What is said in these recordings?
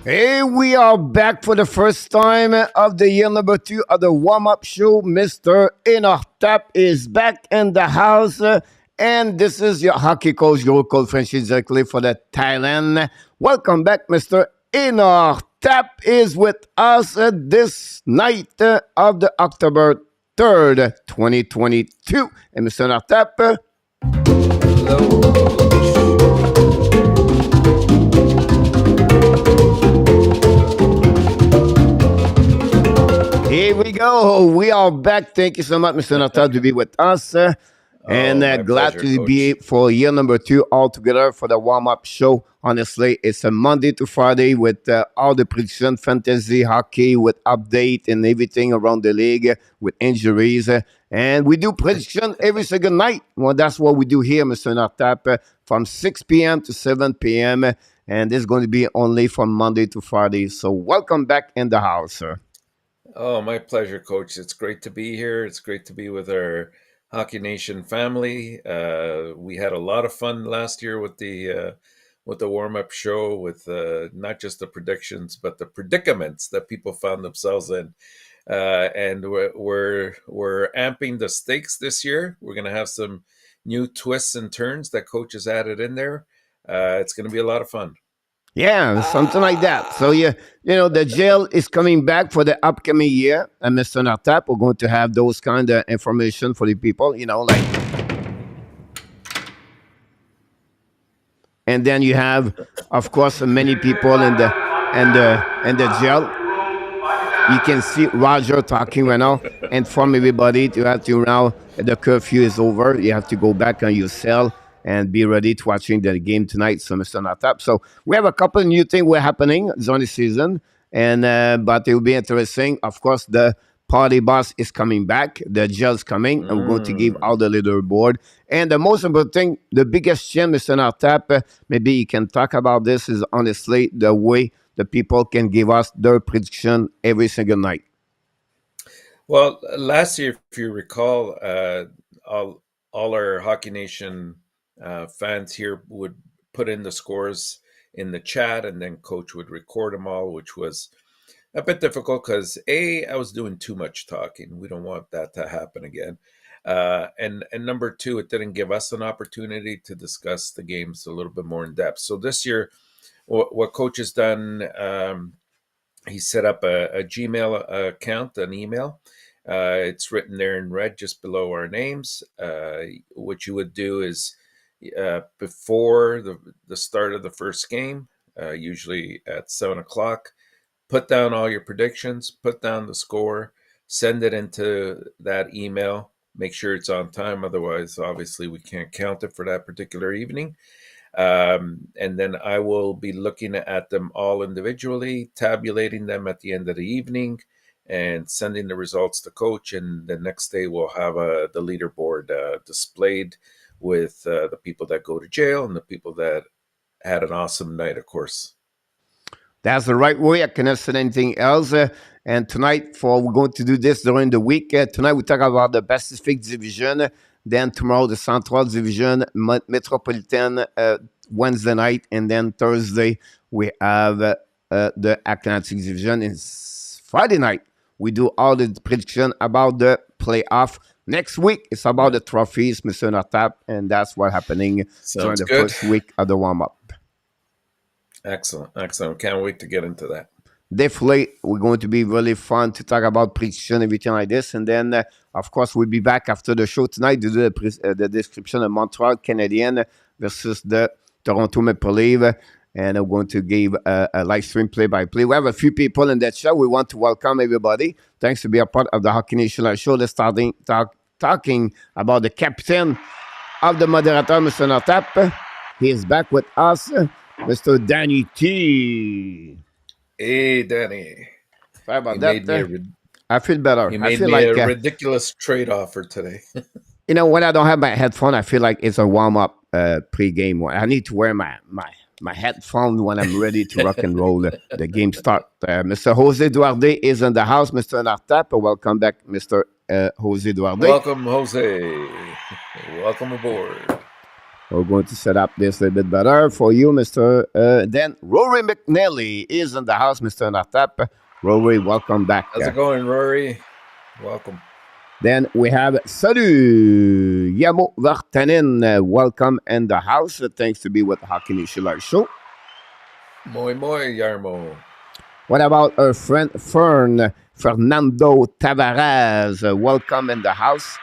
Hey, we are back for the first time of the year number 2 of the warm-up show. Mr. Enort is back in the house. And this is your hockey coach, your local franchise directly for the Thailand. Welcome back, Mr. Enort is with us this night of the October 3rd, 2022. And Mr. Enort, hello. Here we go. We are back. Thank you so much, Mr. Enort, to be with us. And glad pleasure, to be for year number 2 all together for the warm-up show. Honestly, it's a Monday to Friday with all the prediction, fantasy, hockey, with update and everything around the league, with injuries. And we do prediction every single night. Well, that's what we do here, Mr. Enort, from 6 p.m. to 7 p.m. And this is going to be only from Monday to Friday. So welcome back in the house, sir. Oh, my pleasure, Coach. It's great to be here. It's great to be with our Hockey Nation family. We had a lot of fun last year with the warm-up show, with not just the predictions but the predicaments that people found themselves in. And we're amping the stakes this year. We're going to have some new twists and turns that Coach has added in there. It's going to be a lot of fun. Yeah, something like that. So the jail is coming back for the upcoming year, and Mr. Enort, we're going to have those kind of information for the people, like. And then you have, of course, many people in the jail. You can see Roger talking right now, inform everybody to have to now the curfew is over. You have to go back on your cell and be ready to watching the game tonight. So, Mr. Enort. So we have a couple of new things happening during the season, and but it will be interesting. Of course, the party bus is coming back. The jail's coming, and we're going to give all the leaderboard. And the most important thing, the biggest change, Mr. Enort, maybe you can talk about this, is honestly the way the people can give us their prediction every single night. Well, last year, if you recall, all our Hockey Nation fans here would put in the scores in the chat, and then Coach would record them all, which was a bit difficult because I was doing too much talking. We don't want that to happen again. And number 2, it didn't give us an opportunity to discuss the games a little bit more in depth. So this year, what Coach has done, he set up a Gmail account, an email. It's written there in red just below our names. What you would do is before the start of the first game, usually at 7 o'clock, put down all your predictions, put down the score, send it into that email. Make sure it's on time. Otherwise, obviously, we can't count it for that particular evening. And then I will be looking at them all individually, tabulating them at the end of the evening, and sending the results to Coach. And the next day we'll have the leaderboard displayed with the people that go to jail and the people that had an awesome night, of course. That's the right way. I cannot say anything else. And tonight, we're going to do this during the week. Tonight, we talk about the Pacific Division. Then tomorrow, the Central Division, Metropolitan Wednesday night. And then Thursday, we have the Atlantic Division. And Friday night, we do all the prediction about the playoff. Next week, it's about the trophies, Mr. Enort, and that's what's happening during the first week of the warm-up. Excellent. Can't wait to get into that. Definitely, we're going to be really fun to talk about prediction, everything like this. And then, of course, we'll be back after the show tonight to do the description of Montreal Canadiens versus the Toronto Maple Leafs. And I'm going to give a live stream play-by-play. We have a few people in that show. We want to welcome everybody. Thanks to be a part of the Hockey Nation show. Let's start talking about the captain of the moderator, Mr. Enort. He is back with us, Mr. Danny T. Hey, Danny. Sorry about that. I feel better. You made me a ridiculous trade offer today. When I don't have my headphone, I feel like it's a warm-up pre-game one. I need to wear my headphone when I'm ready to rock and roll the game start. Mr. Jose Duarte is in the house. Mr. Enort, welcome back, Mr. Jose Duarte. Welcome, Jose. Welcome aboard. We're going to set up this a little bit better for you, Mr. Then Rory McNally is in the house, Mr. Natap. Rory, welcome back. How's it going, Rory? Welcome. Then we have Salut Yamo Vartanen. Welcome in the house. Thanks to be with the Hockey Nation Live Show. Moi moi, Yarmo. What about our friend Fernando Tavares? Welcome in the house.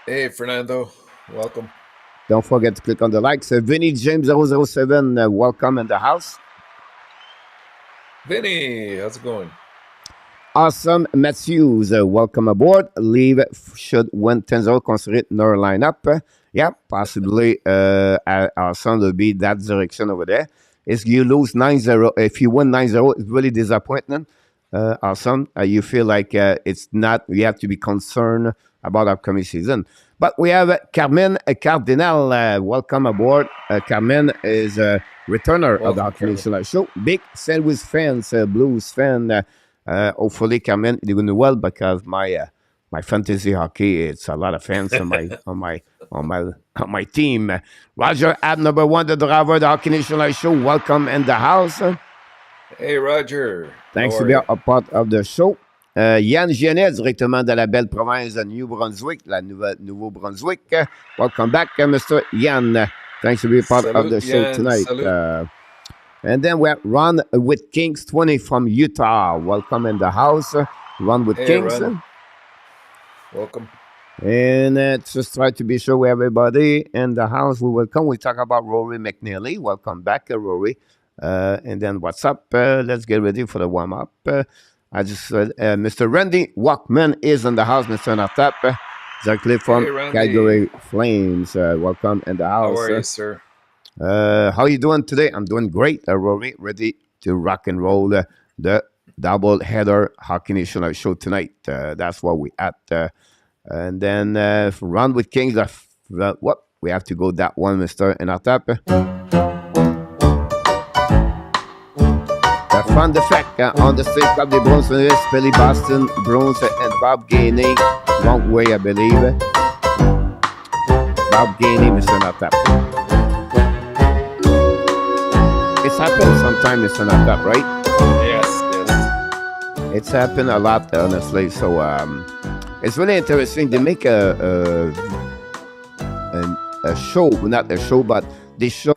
Hey, Fernando. Welcome. Don't forget to click on the likes. Vinny James 007, welcome in the house. Vinny, how's it going? Awesome Matthews, welcome aboard. Leave should win 10-0, consider it in our lineup. Yeah, possibly Awesome will be that direction over there. If you lose 9-0, if you win 9-0, it's really disappointing. Awesome. You feel like it's not, you have to be concerned about upcoming season. But we have Carmen Cardinal. Welcome aboard. Carmen is a returner of the Hockey Nation Live Show. Big St. Louis fans, Blues fan. Hopefully, Carmen is doing well because my fantasy hockey, it's a lot of fans on my team. Roger, app number 1, the driver of the Hockey Nation Live Show. Welcome in the house. Hey, Roger. Thanks to be a part of the show. Yann Genet, directement de la belle province de New Brunswick, la Nouveau-Brunswick. Welcome back, Mr. Yann. Thanks to be a part of the show tonight. And then we have Ron with Kings 20 from Utah. Welcome in the house. Ron with Kings. Ron. Welcome. And just try to be sure we have everybody in the house. We will come. We talk about Rory McNally. Welcome back, Rory. And then what's up? Let's get ready for the warm-up. I just said Mr. Randy Walkman is in the house, Mr. Natap. Exactly from Calgary Flames. Welcome in the house. How are you, sir? How you doing today? I'm doing great, Rory. Ready to rock and roll the double-header Hockey Nation Live Show tonight. That's what we at. And then Run with Kings. What? We have to go that one, Mr. Natap. Fun fact on the State Cup, the Bruins finished Billy Boston, Bruins, and Bob Gainey. Wrong way, I believe. Bob Gainey, Mr. Natap. It's happened sometime, Mr. Natap, right? Yes. It's happened a lot, honestly. So it's really interesting. They make a show, not a show, but they show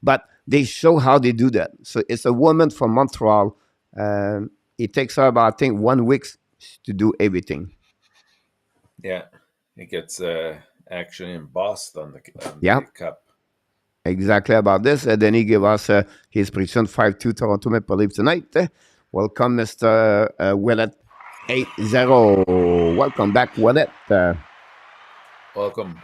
but they show how they do that. So it's a woman from Montreal. It takes her about, I think, 1 week to do everything. Yeah, it gets actually embossed on the cup. Exactly about this. Then he gave us his prediction 5-2 Toronto Maple Leafs tonight. Welcome, Mr. Willett 8-0. Welcome back, Willett. Welcome.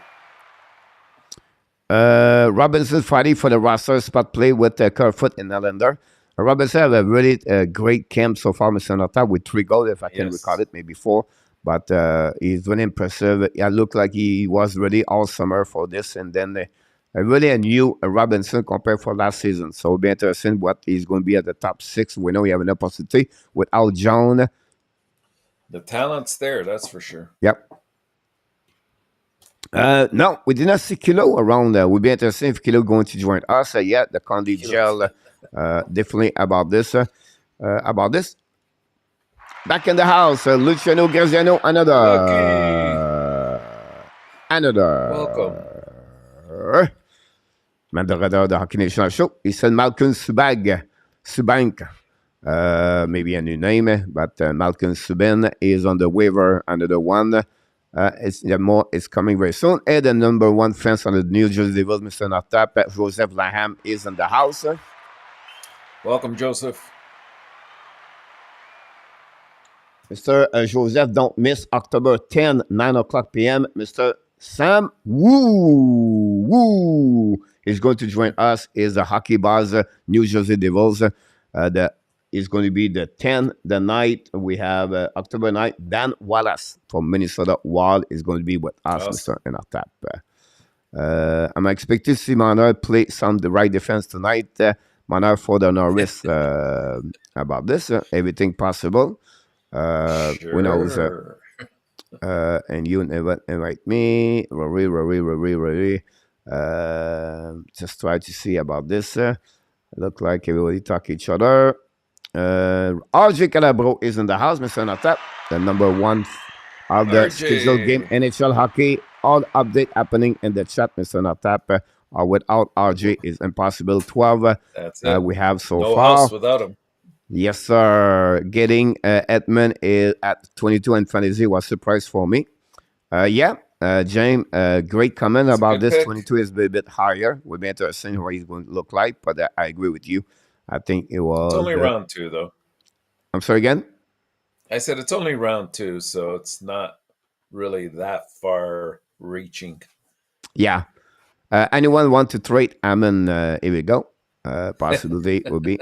Robinson Friday for the roster spot play with Kerfoot and Allender. Robinson have a really great camp so far, Mr. Nota, with 3 goals, if I can recall it, maybe 4. But he's really impressive. It looked like he was ready all summer for this. And then really a new Robinson compared for last season. So it'll be interesting what he's going to be at the top 6. We know we have an opportunity without John. The talent's there, that's for sure. Yep. No, we did not see Kilo around. We'll be interested if Kilo going to join us yet. The Condi Gel, definitely about this. Back in the house, Luciano, Graziano, another. Welcome. Mandorada of the Hockey Nation Show. He said Malcolm Subbank. Maybe a new name, but Malcolm Subban is on the waiver, another one. It's coming very soon. And the number 1 fence on the New Jersey Devils, Mr. Natap, Joseph Laham is in the house. Welcome, Joseph. Mr. Joseph, don't miss October 10, 9 o'clock p.m. Mr. Sam Woo is going to join us. Is the Hockey Buzz New Jersey Devils. It's going to be the 10th, the night. We have October 9th. Dan Wallace from Minnesota Wild is going to be with us, Mr. Natap. I'm expecting to see Manar play the right defense tonight. Manar for the Norris about this. Everything possible. Sure. Who knows? And you never invite me. Rory. Just try to see about this. Look like everybody talk each other. RJ Calabro is in the house, Mr. Natap, the number one of the scheduled game RJ. NHL hockey. All update happening in the chat, Mr. Natap. Without RJ is impossible. 12 That's it. we have so No house far. without him. Yes, sir. Getting Edmund is at 22 and fantasy was a surprise for me. Yeah, James, great comment It's a about good this. pick. 22 is a bit higher. We'll be interested what he's going to look like, but I agree with you. I think it It's was. only round 2, though. I'm sorry again. I said it's only round 2, so it's not really that far reaching. Yeah. Anyone want to trade Ammon? Here we go. Possibility would be.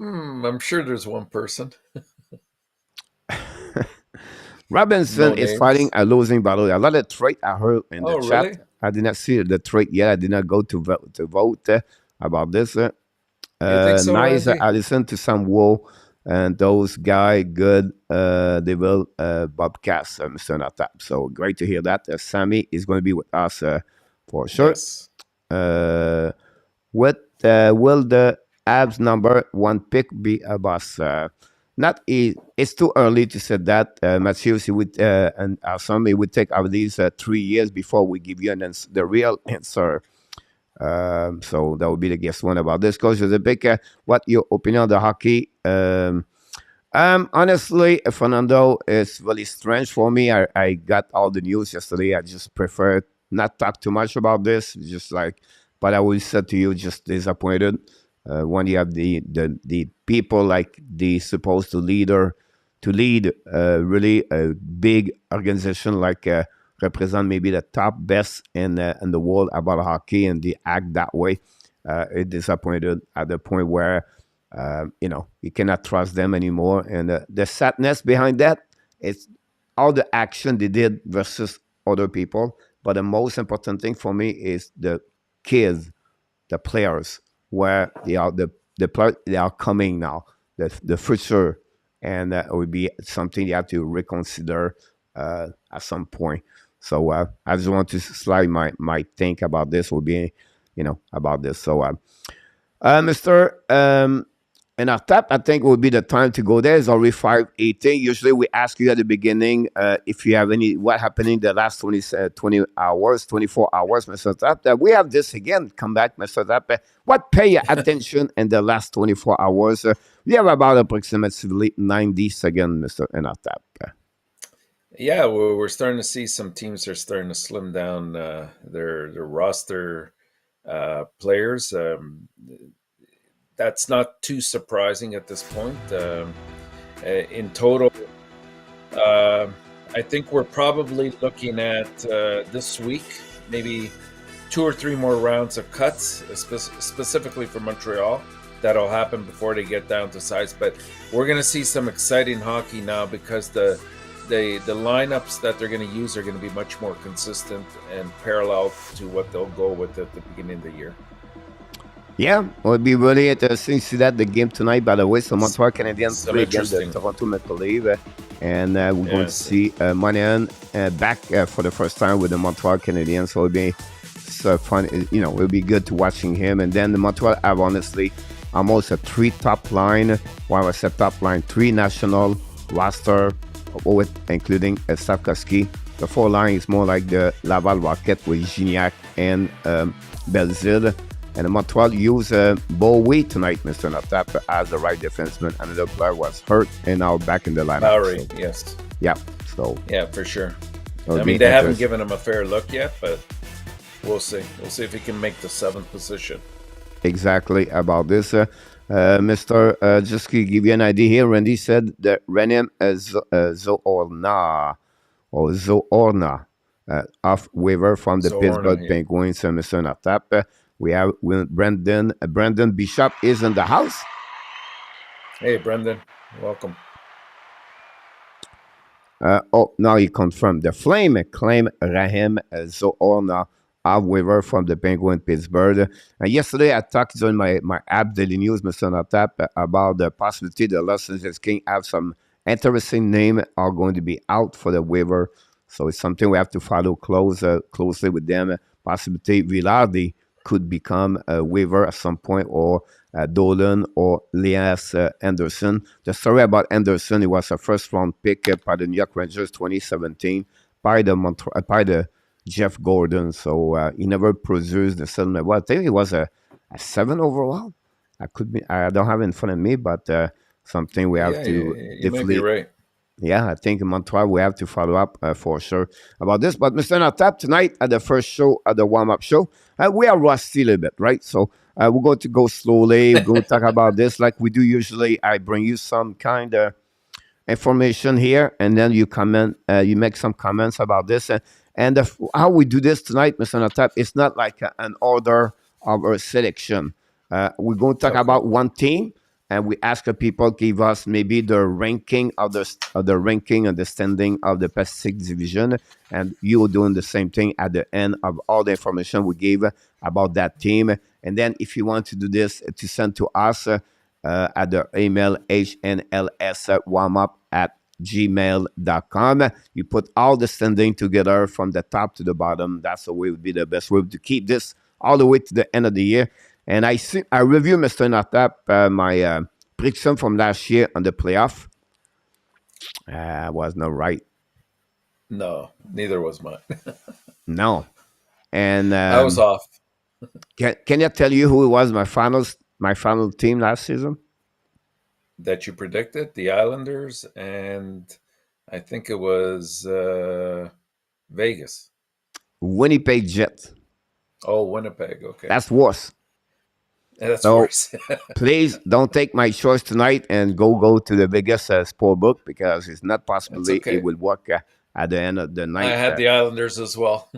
I'm sure there's one person. Robinson No is fighting names. a losing battle. A lot of trade I heard in the Oh, chat. really? I did not see the trade yet. I did not go to vote about this. You think so, Nice Randy? Allison to some woe. And those guy good. They will Bobcast, Mr. Natap. So great to hear that. Sammy is going to be with us for sure. Yes. What will the abs number one pick be a boss? Not it's too early to say that, Matthew. It would and some it would take at least 3 years before we give you the real answer. So that would be the guess one about this. Coach Rebecca, what your opinion on the hockey? Honestly, Fernando is really strange for me. I got all the news yesterday. I just prefer not talk too much about this. Just like, but I will say to you, just disappointed when you have the people like the supposed to lead really a big organization like represent maybe the top best in the world about hockey, and they act that way. It disappointed at the point where you cannot trust them anymore. And the sadness behind that is all the action they did versus other people. But the most important thing for me is the kids, the players, where they are coming now, the future, and that would be something you have to reconsider at some point. So I just want to slide my think about this will be, about this. So, Mr. And our tap, I think will be the time to go there. It's already 5:18. Usually we ask you at the beginning if you have what happened in the last 20 hours, 24 hours, Mr. Tap. We have this again. Come back, Mr. Tap. What pay your attention in the last 24 hours? We have about approximately 90 seconds, Mr. Enartap. Yeah, we're starting to see some teams are starting to slim down their roster players. That's not too surprising at this point. In total, I think we're probably looking at this week maybe 2 or 3 more rounds of cuts, specifically for Montreal. That'll happen before they get down to size. But we're going to see some exciting hockey now because the lineups that they're going to use are going to be much more consistent and parallel to what they'll go with at the beginning of the year. Yeah, it would be really interesting to see that the game tonight, by the way. So Montreal Canadiens play against the Toronto Maple Leafs. And we're going to see Monahan back for the first time with the Montreal Canadiens. So it'll be so fun. It'll be good to watching him. And then the Montreal have honestly almost a 3 top line. While I said top line, 3 national roster, with including Stavkovsky. The 4 line is more like the Laval Rocket with Gignac and Belzile. And the Montreal use Boleyu tonight, Mr. Natap, as the right defenseman. Another player was hurt and now back in the lineup. Lowry, so, yes. Yeah, so. Yeah, for sure. I mean, they haven't given him a fair look yet, but we'll see. We'll see if he can make the 7th position. Exactly about this. Mr. Just to give you an idea here, Randy said that Renem Zoorna off waiver from the Pittsburgh Penguins, Mr. Natap. We have Brandon Bishop is in the house. Hey, Brendan, welcome. Now he confirmed the Flame claim Rahem Zoorna off waiver from the Penguin Pittsburgh. And yesterday I talked on my app Daily News, Mr. Natap, about the possibility the Los Angeles Kings have some interesting names are going to be out for the waiver. So it's something we have to follow closely with them. Possibly Villardi could become a waiver at some point, or Dolan or Elias Anderson. The story about Anderson, he was a first round pick by the New York Rangers 2017 by the Jeff Gordon. So he never produced the same. Well, I think he was a 7 overall. I don't have it in front of me, but something we have Yeah, to you might be definitely. right. Yeah, I think in Montreal we have to follow up for sure about this. But Mr. Natap, tonight at the first show, at the warm-up show, we are rusty a little bit, right? So we're going to go slowly. We're going to talk about this like we do usually. I bring you some kind of information here, and then you comment, you make some comments about this. How we do this tonight, Mr. Natap, it's not like an order of a selection. We're going to talk Okay. about one team, and we ask the people give us maybe the ranking of the ranking and the standing of the Pacific Division, and you're doing the same thing at the end of all the information we gave about that team. And then if you want to do this, to send to us at the email hnlswarmup@gmail.com. You put all the standing together from the top to the bottom. That's the way would be the best way to keep this all the way to the end of the year. And I review, Mr. Natap, my prediction from last year on the playoff. Was not right. No, neither was mine. No. And I was off. can I tell you who was my final team last season? That you predicted the Islanders, and I think it was Vegas. Winnipeg Jets. Oh, Winnipeg. Okay, That's worse. that's So worse. please don't take my choice tonight and go to the Vegas sport book, because it's not That's possibly it okay. will work at the end of the I night. had the Islanders as well.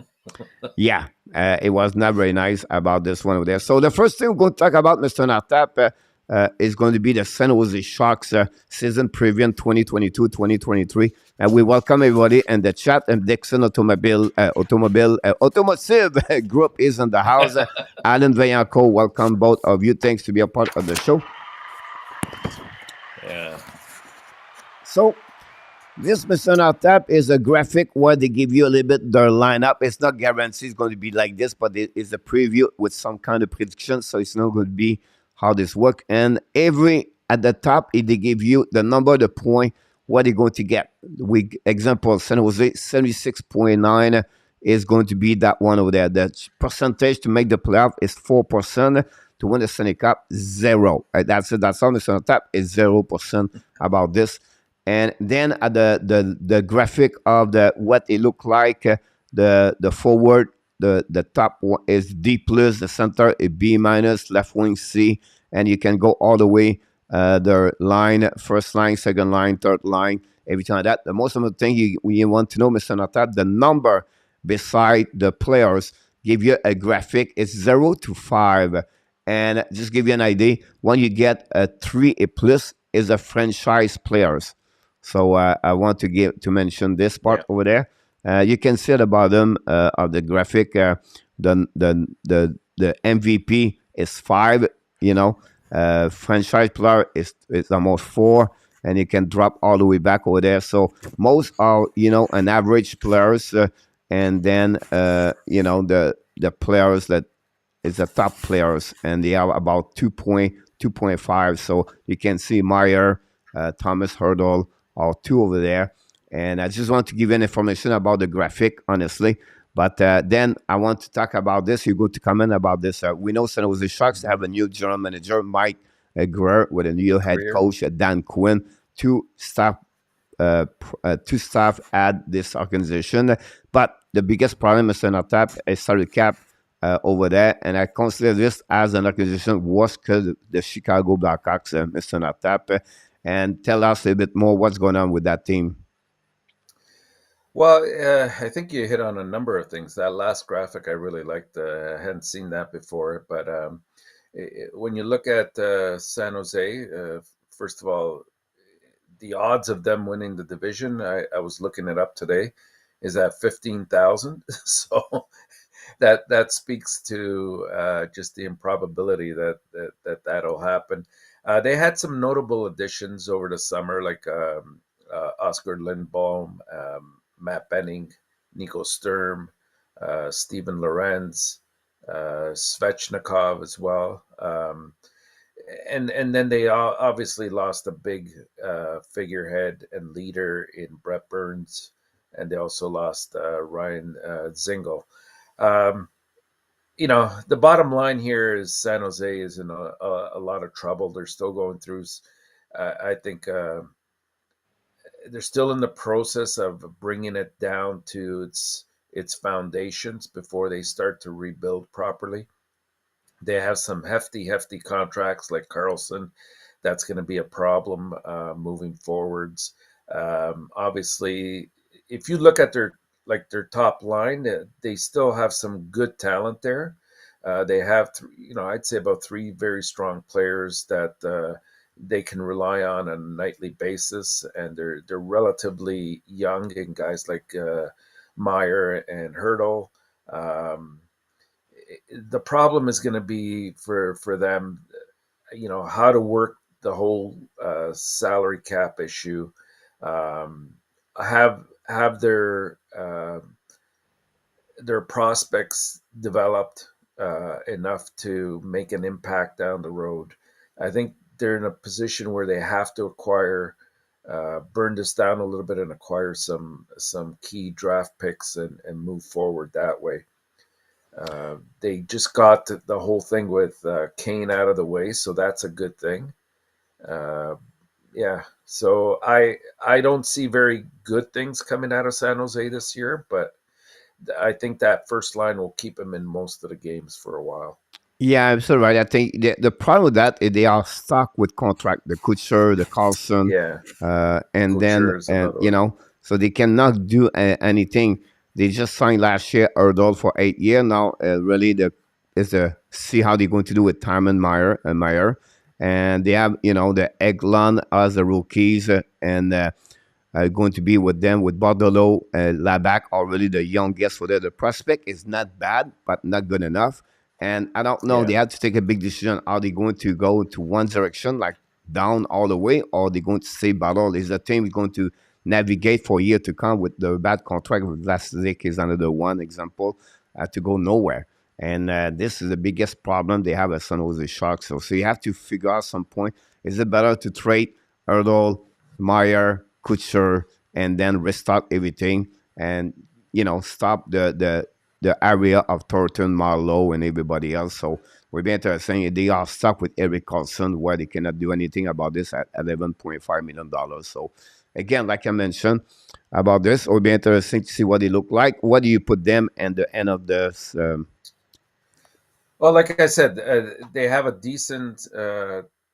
Yeah, it was not very nice about this one over there. So the first thing we're going to talk about, Mr. Natap, is going to be the San Jose Sharks season preview in 2022-2023. And we welcome everybody in the chat. And Dixon Automotive Group is in the house. Alan Vayanko, welcome both of you. Thanks to be a part of the show. Yeah. So this Mr. Tap is a graphic where they give you a little bit their lineup. It's not guaranteed it's going to be like this, but it is a preview with some kind of prediction. So it's not going to be how this work. And at the top, they give you the number, the point, what they're going to get. Example, San Jose 76.9 is going to be that one over there. The percentage to make the playoff is 4%. To win the Stanley Cup, 0. That's it. That's all Mr. Tap is 0% about this. And then at the graphic of the what it look like, the forward, the top one is D plus, the center is B minus, left wing C, and you can go all the way the line, first line, second line, third line, everything like that. The most important thing you want to know, Mr. Natat, the number beside the players give you a graphic. It's 0 to 5. And just give you an idea, when you get a 3, a plus is a franchise players. So I want to mention this part over there. You can see at the bottom of the graphic, the MVP is 5. Franchise player is almost 4, and you can drop all the way back over there. So most are an average players, and then the players that is the top players, and they are about 2.5. So you can see Meyer, Thomas Hurdle, or 2 over there. And I just want to give you information about the graphic, honestly. But then I want to talk about this. You go to comment about this. We know San Jose Sharks have a new general manager, Mike Greer, with a new head coach, Dan Quinn, two staff at this organization. But the biggest problem, Mr. Natap, is salary cap over there. And I consider this as an organization worse because the Chicago Blackhawks, Mr. Natap. And tell us a bit more what's going on with that team. Well, I think you hit on a number of things. That last graphic I really liked. I hadn't seen that before. But when you look at San Jose, first of all, the odds of them winning the division, I was looking it up today, is at 15,000. So that speaks to just the improbability that'll happen. They had some notable additions over the summer, like Oscar Lindblom, Matt Benning, Nico Sturm, Steven Lorenz, Svechnikov as well. And then they obviously lost a big figurehead and leader in Brett Burns, and they also lost Ryan Zingle. Um, the bottom line here is San Jose is in a lot of trouble. They're still going through. I think they're still in the process of bringing it down to its foundations before they start to rebuild properly. They have some hefty contracts like Carlson. That's going to be a problem moving forwards. Obviously, if you look at their top line, they still have some good talent there. They have, I'd say about three very strong players that they can rely on a nightly basis, and they're relatively young, and guys like Meyer and Hurdle. The problem is going to be for them, how to work the whole salary cap issue, um, have their prospects developed enough to make an impact down the road. I think they're in a position where they have to burn this down a little bit and acquire some key draft picks and move forward that way. They just got the whole thing with Kane out of the way, so that's a good thing. Uh, yeah, so I don't see very good things coming out of San Jose this year, but I think that first line will keep them in most of the games for a while. Yeah, absolutely right. I think the problem with that is they are stuck with contract, the Kutcher, the Carlson, Yeah, and then Couture is another one. so they cannot do anything. They just signed last year Erdol for 8 years. Now, really, the is to see how they're going to do with Timon and they have the Eglon as the rookies, and going to be with them with Bordolo, Labac, already the youngest for them. The prospect is not bad, but not good enough. And I don't know, they Yeah, have to take a big decision. Are they going to go to one direction, like down all the way, or are they going to stay battle? Is the team going to navigate for a year to come with the bad contract with Vlasic is another one example to go nowhere. And this is the biggest problem they have at San Jose Sharks. So you have to figure out some point. Is it better to trade Erdl, Meyer, Kutcher, and then restart everything and stop the area of Thornton, Marlowe, and everybody else. So we're being interesting. They are stuck with Eric Carlson, where they cannot do anything about this at $11.5 million. So again, like I mentioned about this, it will be interesting to see what they look like. What do you put them at the end of this? well, like I said, they have a decent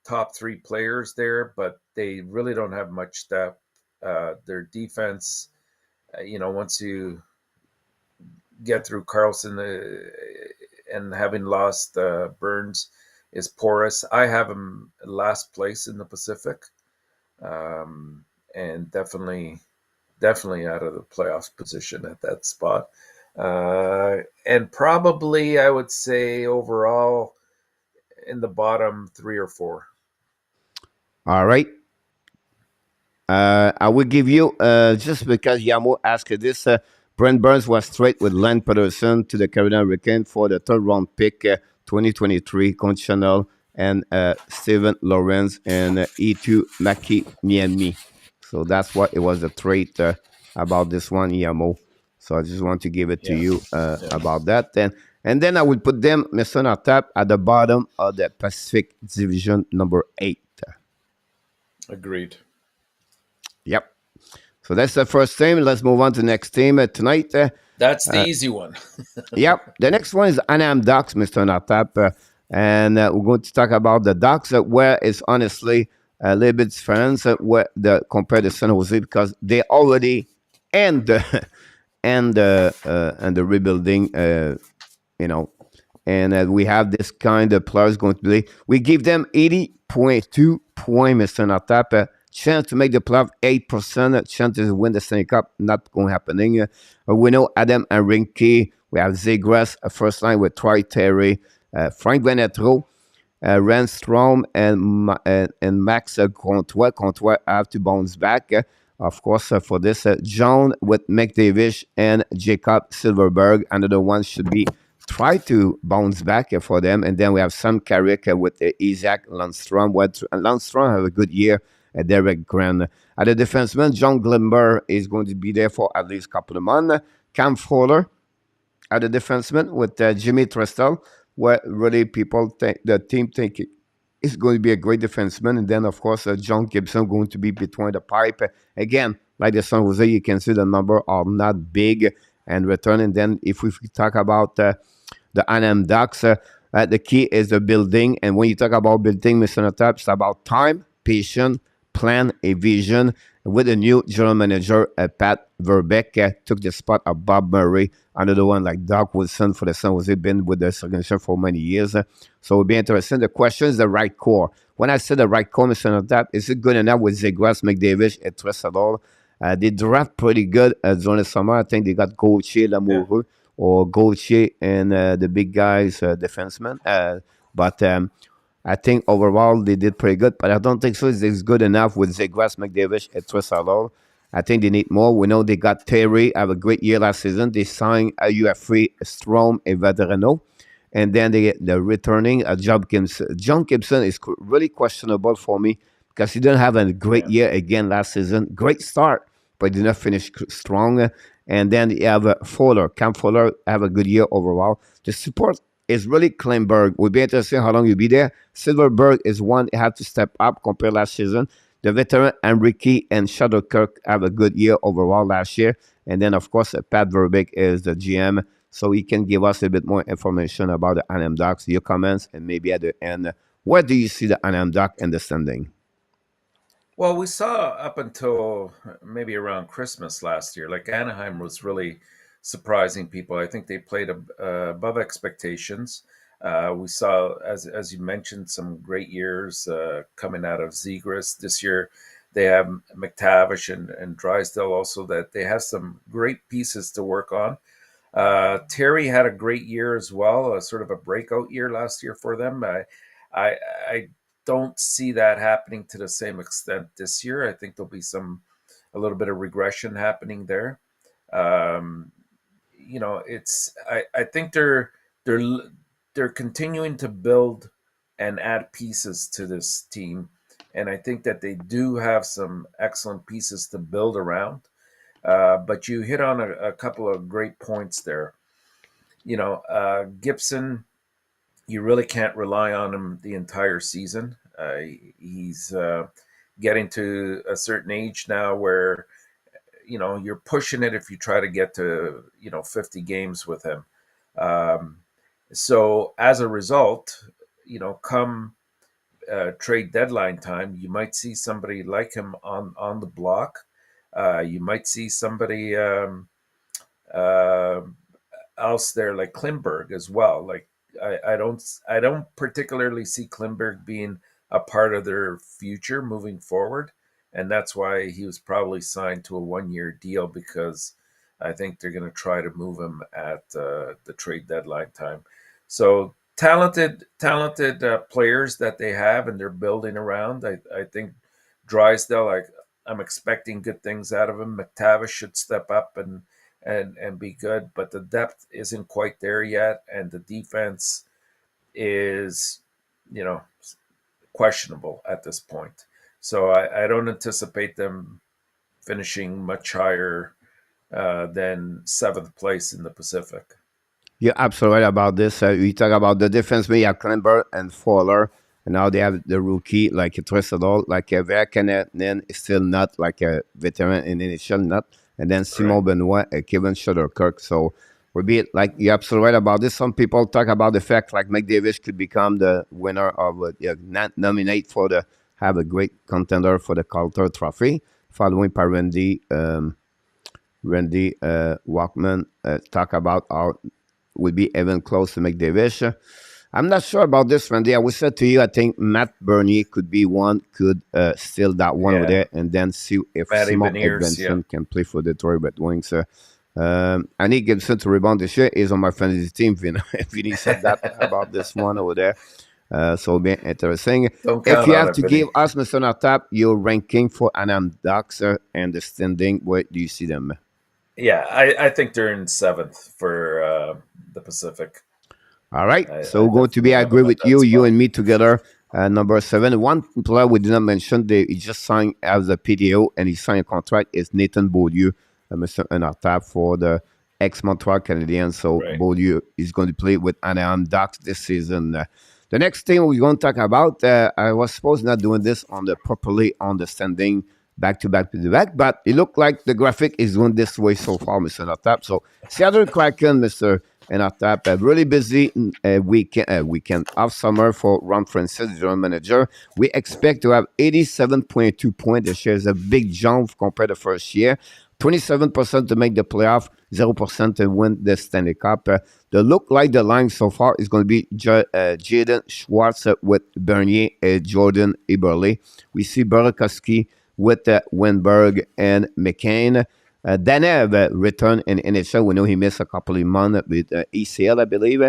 top three players there, but they really don't have much depth. Their defense, once you get through Carlson and having lost Burns, is porous. I have him last place in the Pacific, um, and definitely out of the playoff position at that spot. And probably I would say overall in the bottom three or four. All right. I will give you, just because Yamo asked this, Brent Burns was straight with Len Patterson to the Carolina Hurricanes for the third round pick, 2023, conditional, and Steven Lawrence and E2 Maki Niemi. So that's what it was a trade about this one, Yamo. So I just want to give it to Yeah, you yeah, about that. And then I will put them, Mr. Tap, at the bottom of the Pacific Division number 8. agreed. Yep. So that's the first team. Let's move on to the next team tonight. That's the easy one. Yep. The next one is Anam Ducks, Mr. Natap. And we're going to talk about the Ducks, where it's honestly a little bit different compared to San Jose, because they already end the, and the rebuilding, you know, and we have this kind of players going to play. We give them 80.2 points, Mr. Natap. Chance to make the playoff, 8%. Chance to win the Stanley Cup, not going to happening. We know Adam and Rinke. We have Zegras, first line with Troy Terry, Frank Venetro, Renstrom, and Max Comtois. Comtois have to bounce back. of course, for this. John with McDavish and Jacob Silverberg. Another one should be try to bounce back for them. And then we have Sam Carrick with Isaac Lundstrom. Lundstrom have a good year. Derek Grant. At the defenseman, John Glimber is going to be there for at least a couple of months. Cam Fowler at the defenseman with Jimmy Trestel, where really people think the team think is going to be a great defenseman. And then, of course, John Gibson going to be between the pipe. Again, like the San Jose, you can see the number are not big and return. And then if we talk about the Anam Ducks, the key is the building. And when you talk about building, Mr. Notap, it's about time, patience, plan, a vision. With the new general manager, Pat Verbeek, took the spot of Bob Murray. Another one like Doc Wilson for the San Jose, been with the organization for many years. So it'll be interesting. The question is the right core. When I say the right core, Mr. Notap, is it good enough with Zegras, McDavid, and Tressador? They draft pretty good during the summer. I think they got Gauthier, Lamoureux, or Gauthier and the big guys, defensemen. But I think overall they did pretty good, but I don't think so. It's good enough with Zegras, McDavid, and Tressador. I think they need more. We know they got Terry, have a great year last season. They signed a UF3, Strom, and Vaderano. And then they're returning John Gibson. John Gibson is really questionable for me because he didn't have a great year again last season. Great start, but did not finish strong. And then you have Fowler. Cam Fowler have a good year overall. The support is really Kleinberg. We'll be interested how long you'll be there. Silverberg is one you have to step up compared last season. The veteran Enrique and Shadowkirk have a good year overall last year. And then, of course, Pat Verbeek is the GM. So he can give us a bit more information about the Anam Ducks, your comments, and maybe at the end, where do you see the Anam Duck in the standing? Well, we saw up until maybe around Christmas last year, like Anaheim was really surprising people. I think they played above expectations. We saw, as you mentioned, some great years coming out of Zegras this year. They have McTavish and Drysdale also, that they have some great pieces to work on. Terry had a great year as well, a sort of a breakout year last year for them. I don't see that happening to the same extent this year. I think there'll be a little bit of regression happening there. Um, I think they're continuing to build and add pieces to this team, and I think that they do have some excellent pieces to build around. But you hit on a couple of great points there. Gibson, you really can't rely on him the entire season. He's getting to a certain age now where you're pushing it if you try to get to 50 games with him. So as a result, come trade deadline time, you might see somebody like him on the block. You might see somebody uh, else there like Klimberg as well. Like I don't particularly see Klimberg being a part of their future moving forward, and that's why he was probably signed to a 1-year deal, because I think they're going to try to move him at the trade deadline time. So talented players that they have and they're building around. I think Drysdale, I'm expecting good things out of him. McTavish should step up and be good, but the depth isn't quite there yet, and the defense is, you know, questionable at this point. So I don't anticipate them finishing much higher than seventh place in the Pacific. You're absolutely right about this. We talk about the difference between Klember and Fowler, and now they have the rookie like Tressadol, like Verkanen is still not like a veteran in NHL, not, and then Simon Correct. Benoit, Kevin Shutterkirk. So we'll be like you're absolutely right about this. Some people talk about the fact like McDavid could become the winner of nominate for the have a great contender for the Calder Trophy, following by Randy Walkman talk about how would be even close to McDavid. I'm not sure about this, Randy. I would say to you, I think Matt Bernier could be one, could steal that one over Yeah. there, and then see if Matty Simon Beniers, yeah. Edmondson can play for Detroit Red Wings. I need Gibson to rebound this year. He's on my fantasy team. Vinny said that about this one over there. So it'll be interesting. Don't If count you on have it, to give Vinny. us, Mr. Natap, your ranking for Anam Ducks and the standing, where do you see them? Yeah, I think they're in seventh for the Pacific. All right. I So going to be, definitely I have agree them at with that you spot. and me together. Number 7. One player we did not mention, they he just signed as a PDO and he signed a contract is Nathan Boleyu, Mr. Untitled for the ex-Montreal Canadiens. So Right. Boleyu is going to play with Anaheim Ducks this season. The next thing we're going to talk about, I was supposed not doing this on the properly on the standing back to back to the back, but it looked like the graphic is going this way so far, Mr. Untitled. So Seattle Kraken, Mr. And after that, a really busy weekend of summer for Ron Francis, the general manager. We expect to have 87.2 points. This year is a big jump compared to first year. 27% to make the playoff, 0% to win the Stanley Cup. The look like the line so far is going to be Jaden Schwartz with Bernier and Jordan Eberle. We see Burakovsky with Wenberg and McCain. Danev returned in NHL. We know he missed a couple of months with ACL, I believe.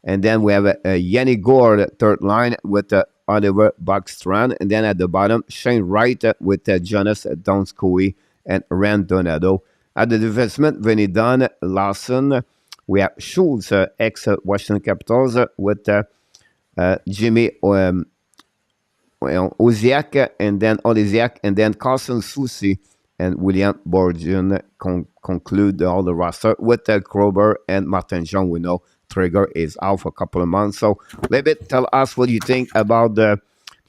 And then we have Yanni Gore, third line, with Oliver Buckstrand. And then at the bottom, Shane Wright with Jonas Donskoy and Rand Donado. At the defenseman, Vinny Dunn, Lawson. We have Schultz, ex-Washington Capitals, with Jimmy Oziak, and then Olesiak, and then Carson Soucy and William Bourgeon conclude all the roster with Krober and Martin Jean. We know Trigger is out for a couple of months. So, a little bit, tell us what you think about the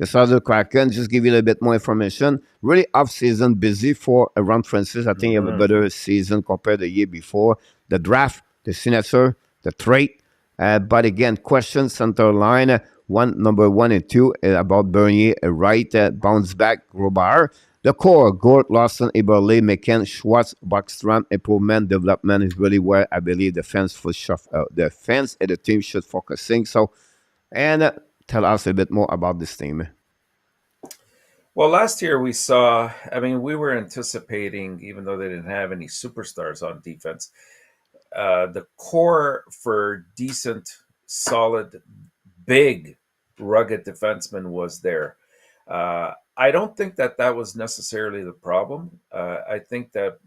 Southern Kraken. Just give you a little bit more information. Really off season, busy for Ron Francis. I think you have a Hmm. better season compared to the year before. The draft, the signature, the trade. But again, question center line number 1 and 2 about Bernier, Wright, bounce back, Robert. The core, Gord, Lawson, Eberle, McCann, Schwartz, Backstrom, improvement, development is really where I believe the fans and the team should focusing. So, and tell us a bit more about this team. Well, last year we saw, I mean, we were anticipating, even though they didn't have any superstars on defense, the core for decent, solid, big, rugged defensemen was there. I don't think that that was necessarily the problem. I think that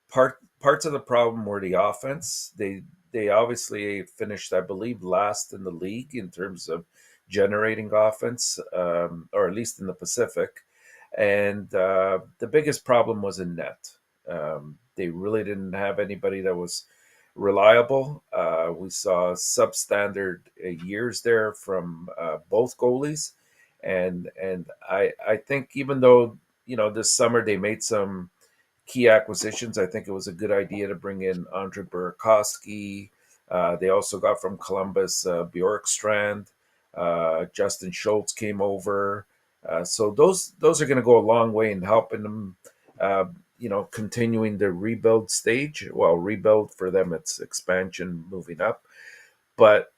parts of the problem were the offense. They obviously finished, I believe, last in the league in terms of generating offense, or at least in the Pacific. And the biggest problem was in net. They really didn't have anybody that was reliable. We saw substandard years there from both goalies, and I think even though this summer they made some key acquisitions, I think it was a good idea to bring in Andre Burakovsky. They also got from Columbus Bjorkstrand. Justin Schultz came over. So those are going to go a long way in helping them, continuing the rebuild stage. Well, rebuild for them, it's expansion, moving up. But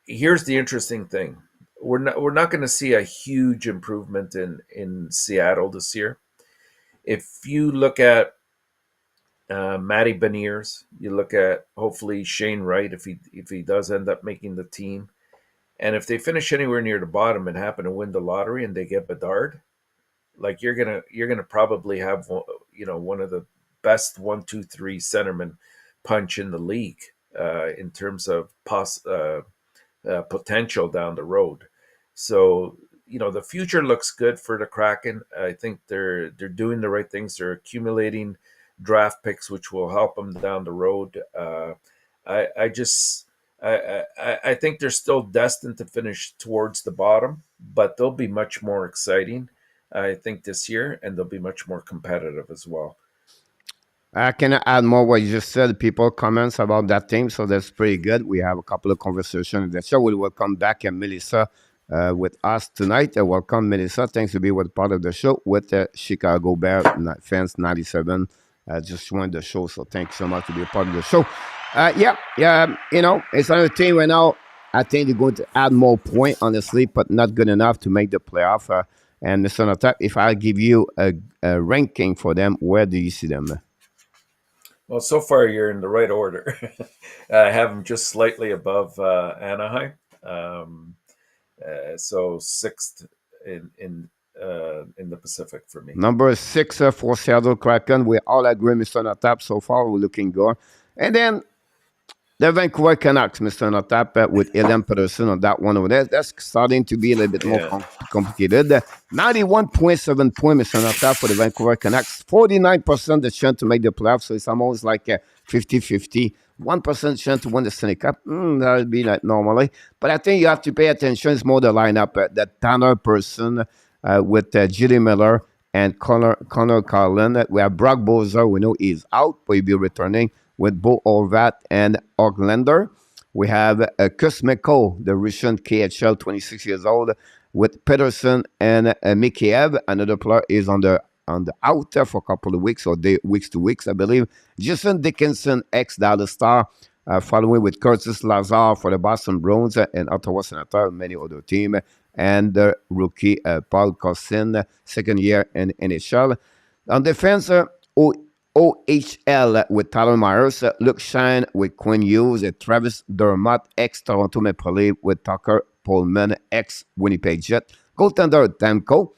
here's the interesting thing: we're not going to see a huge improvement in Seattle this year. If you look at Matty Beniers, you look at hopefully Shane Wright if he does end up making the team, and if they finish anywhere near the bottom and happen to win the lottery and they get Bedard, like you're gonna probably have one of the best 1, 2, 3 centerman punch in the league in terms of potential down the road. So the future looks good for the Kraken. I think they're doing the right things. They're accumulating draft picks, which will help them down the road. I just I think they're still destined to finish towards the bottom, but they'll be much more exciting, I think, this year, and they'll be much more competitive as well. Can I add more what you just said? People comments about that team, so that's pretty good. We have a couple of conversations. That show will welcome back Melissa with us tonight. Welcome, Melissa. Thanks to be with part of the show with Chicago Bear fans 97. Just joined the show, so thanks so much to be a part of the show. Yeah. It's another team right now. I think they're going to add more point, honestly, but not good enough to make the playoff. And Mr. Natap, if I give you a ranking for them, where do you see them? Well, so far you're in the right order. I have them just slightly above Anaheim. Um, So sixth in the Pacific for me. Number 6 for Seattle Kraken. We all agree, Mr. Natap. So far, we're looking good. And then the Vancouver Canucks, Mr. Natap, with Elian Peterson on that one over there. That's starting to be a little bit more Yeah. complicated. 91.7 point, Mr. Natap, for the Vancouver Canucks. 49% the chance to make the playoffs. So it's almost like 50-50. 1% chance to win the Stanley Cup. That would be like normally. But I think you have to pay attention. It's more the lineup. That Tanner person with Jilly Miller and Connor Carlin. We have Brock Bozer. We know he's out, but he'll be returning with Bo Horvat and Oglander. We have Kuzmenko, the Russian KHL, 26 years old, with Peterson and Mikheyev. Another player is on the out there for a couple of weeks or weeks to weeks, I believe. Jason Dickinson, ex-Dallas Star, following with Curtis Lazar for the Boston Bruins and Ottawa Senators, many other teams, and the rookie Paul Cousin, second year in NHL. On defense, OHL with Tyler Myers, Luke Shine with Quinn Hughes, Travis Dermott, ex-Toronto Maple Leaf with Tucker Pullman, ex-Winnipeg Jet. Goaltender Demko,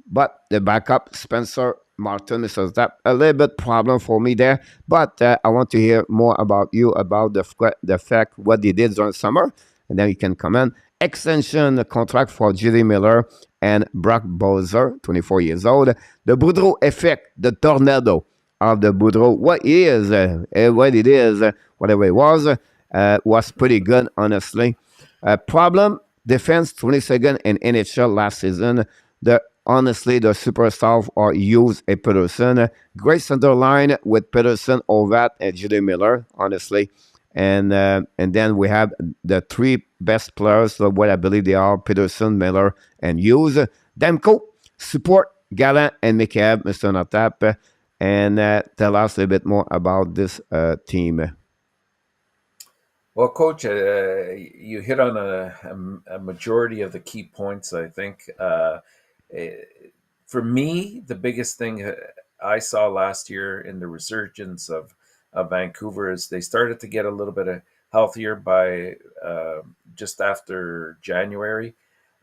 but the backup Spencer Martin, Mr. That a little bit problem for me there. But I want to hear more about you about the fact what they did during summer, and then you can comment. Extension contract for Jilly Miller and Brock Bozer, 24 years old. The Boudreau effect, the tornado of the Boudreau. What it is, whatever it was pretty good, honestly. Problem, defense, 22nd in NHL last season. Honestly, the superstars are Hughes and Peterson. Great center line with Peterson, Horvat, and Jilly Miller, honestly. And then we have the three best players, so what I believe they are, Peterson, Miller, and Hughes. Demko, support Gallant and Mikheyev, Mr. Natap, and tell us a little bit more about this team. Well, Coach, you hit on a majority of the key points, I think. Eh, for me, the biggest thing I saw last year in the resurgence of Vancouver is they started to get a little bit healthier by just after January.